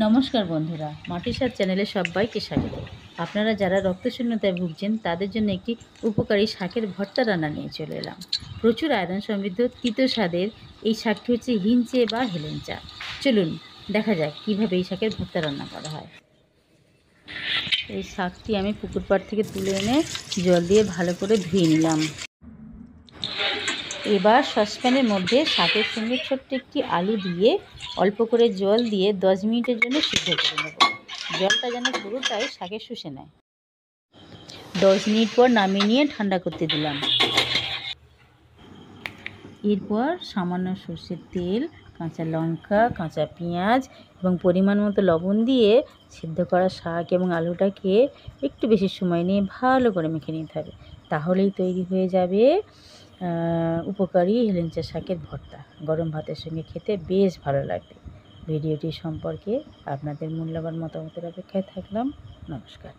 নমস্কার বন্ধুরা, মাটির স্বাদ চ্যানেলে সবাইকে স্বাগত। আপনারা যারা রক্তশূন্যতায় ভুগছেন তাদের জন্য একটি উপকারী শাকের ভর্তা রান্না নিয়ে চলে এলাম। প্রচুর আয়রন সমৃদ্ধ তিতো স্বাদের এই শাকটি হচ্ছে হিঞ্চে বা হেলেঞ্চা। চলুন দেখা যাক কীভাবে এই শাকের ভর্তা রান্না করা হয়। এই শাকটি আমি পুকুর পাড় থেকে তুলে এনে জল দিয়ে ভালো করে ধুয়ে নিলাম। এবার সসপ্যানের মধ্যে শাকের সঙ্গে ছোট্ট একটি আলু দিয়ে অল্প করে জল দিয়ে 10 মিনিটের জন্য সিদ্ধ করে নেব। জলটা যেন পুরোটাই শাকে শুষে নেয়। 10 মিনিট পর নামিয়ে নিয়ে ঠান্ডা করতে দিলাম। এরপর সামান্য সর্ষের তেল, কাঁচা লঙ্কা, কাঁচা পেঁয়াজ এবং পরিমাণ মতো লবণ দিয়ে সিদ্ধ করা শাক এবং আলুটাকে একটু বেশি সময় নিয়ে ভালো করে মেখে নিতে হবে। তাহলেই তৈরি হয়ে যাবে উপকারী হেলেঞ্চা শাকের ভর্তা। গরম ভাতের সঙ্গে খেতে বেশ ভালো লাগবে। ভিডিওটি সম্পর্কে আপনাদের মূল্যবান মতামতের অপেক্ষায় থাকলাম। নমস্কার।